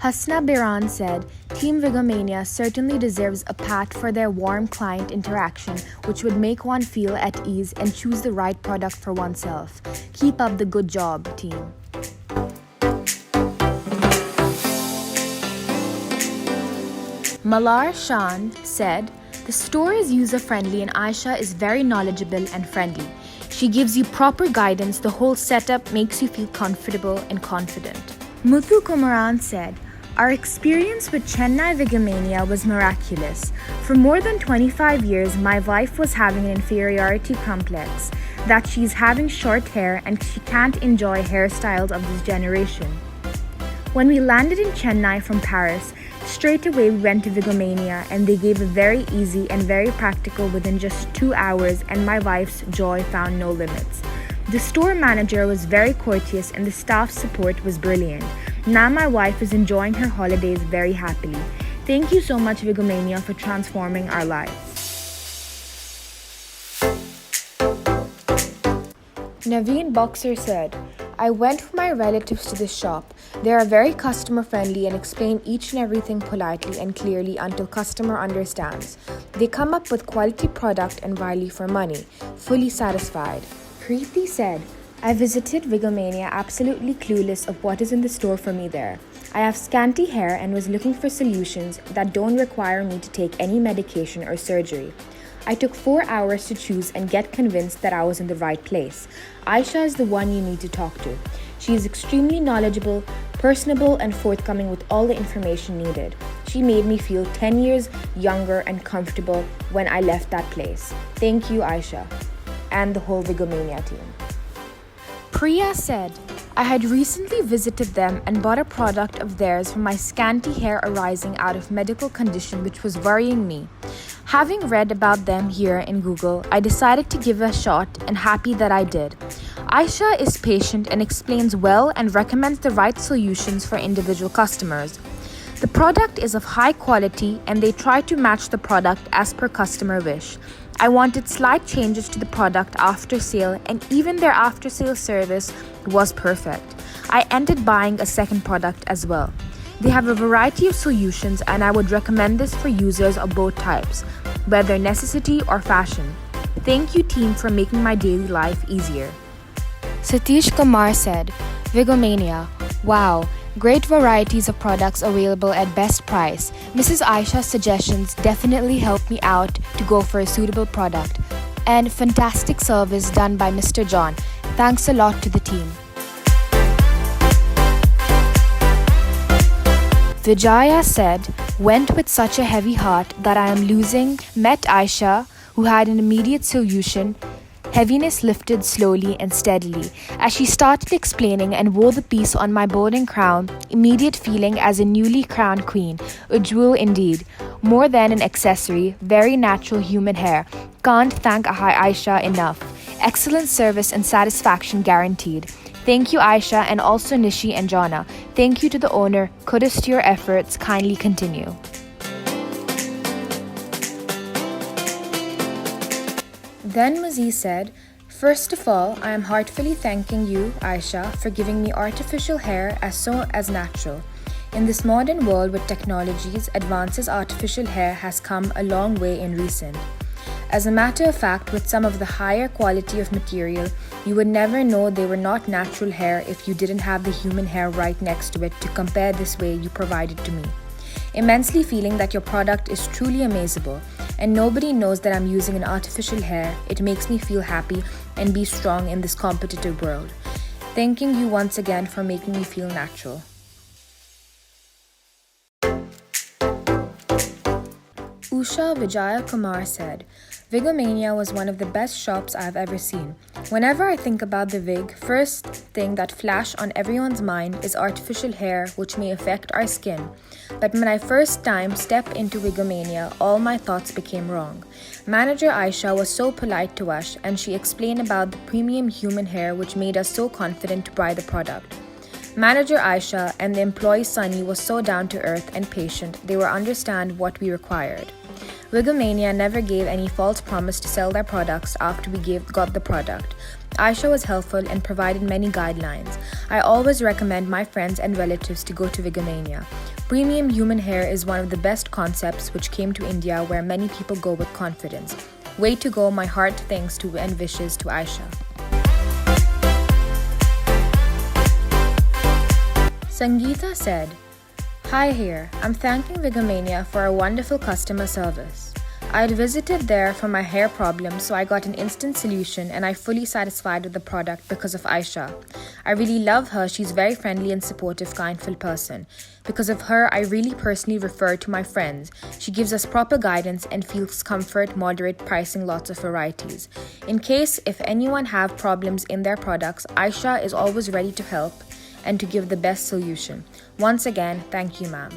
Hasna Biran said, Team Wig-O-Mania certainly deserves a pat for their warm client interaction, which would make one feel at ease and choose the right product for oneself. Keep up the good job, team. Malar Shan said, the store is user-friendly and Aisha is very knowledgeable and friendly. She gives you proper guidance. The whole setup makes you feel comfortable and confident. Muthu Kumaran said, our experience with Chennai Wig-O-Mania was miraculous. For more than 25 years, my wife was having an inferiority complex that she's having short hair and she can't enjoy hairstyles of this generation. When we landed in Chennai from Paris, straight away we went to Wig-O-Mania and they gave a very easy and very practical within just 2 hours, and my wife's joy found no limits. The store manager was very courteous and the staff support was brilliant. Now my wife is enjoying her holidays very happily. Thank you so much, Wig-O-Mania, for transforming our lives. Naveen Boxer said, I went with my relatives to this shop. They are very customer friendly and explain each and everything politely and clearly until customer understands. They come up with quality product and value for money. Fully satisfied. Preeti said, I visited Wig-O-Mania absolutely clueless of what is in the store for me there. I have scanty hair and was looking for solutions that don't require me to take any medication or surgery. I took 4 hours to choose and get convinced that I was in the right place. Aisha is the one you need to talk to. She is extremely knowledgeable, personable, and forthcoming with all the information needed. She made me feel 10 years younger and comfortable when I left that place. Thank you, Aisha, and the whole Wig-O-Mania team. Priya said, I had recently visited them and bought a product of theirs for my scanty hair arising out of medical condition which was worrying me. Having read about them here in Google, I decided to give it a shot and happy that I did. Aisha is patient and explains well and recommends the right solutions for individual customers. The product is of high quality and they try to match the product as per customer wish. I wanted slight changes to the product after sale and even their after sale service was perfect. I ended buying a second product as well. They have a variety of solutions and I would recommend this for users of both types, whether necessity or fashion. Thank you, team, for making my daily life easier. Satish Kumar said, Wig-O-Mania, wow, great varieties of products available at best price. Mrs. Aisha's suggestions definitely helped me out to go for a suitable product. And fantastic service done by Mr. John. Thanks a lot to the team. Vijaya said, went with such a heavy heart that I am losing. Met Aisha, who had an immediate solution. Heaviness lifted slowly and steadily. As she started explaining and wore the piece on my golden crown, immediate feeling as a newly crowned queen. A jewel indeed. More than an accessory, very natural human hair. Can't thank Aisha enough. Excellent service and satisfaction guaranteed. Thank you, Aisha, and also Nishi and Jana. Thank you to the owner. Kudos to your efforts. Kindly continue. Then Mazi said, first of all, I am heartfully thanking you, Aisha, for giving me artificial hair as natural. In this modern world with technologies, advances artificial hair has come a long way in recent. As a matter of fact, with some of the higher quality of material, you would never know they were not natural hair if you didn't have the human hair right next to it to compare this way you provided to me. Immensely feeling that your product is truly amazable, and nobody knows that I'm using an artificial hair. It makes me feel happy and be strong in this competitive world. Thanking you once again for making me feel natural. Usha Vijaya Kumar said, Wig-O-Mania was one of the best shops I've ever seen. Whenever I think about the wig, first thing that flash on everyone's mind is artificial hair which may affect our skin. But when I first time stepped into Wig-O-Mania, all my thoughts became wrong. Manager Aisha was so polite to us and she explained about the premium human hair which made us so confident to buy the product. Manager Aisha and the employee Sunny was so down to earth and patient, they were understand what we required. Wig-O-Mania never gave any false promise to sell their products after we got the product. Aisha was helpful and provided many guidelines. I always recommend my friends and relatives to go to Wig-O-Mania. Premium human hair is one of the best concepts which came to India where many people go with confidence. Way to go, my heart thanks to and wishes to Aisha. Sangeeta said, "Hi here, I'm thanking Wig-O-Mania for a wonderful customer service. I had visited there for my hair problem, so I got an instant solution and I'm fully satisfied with the product because of Aisha. I really love her, she's very friendly and supportive, kindful person. Because of her, I really personally refer to my friends. She gives us proper guidance and feels comfort, moderate pricing, lots of varieties. In case if anyone have problems in their products, Aisha is always ready to help and to give the best solution. Once again, thank you, ma'am."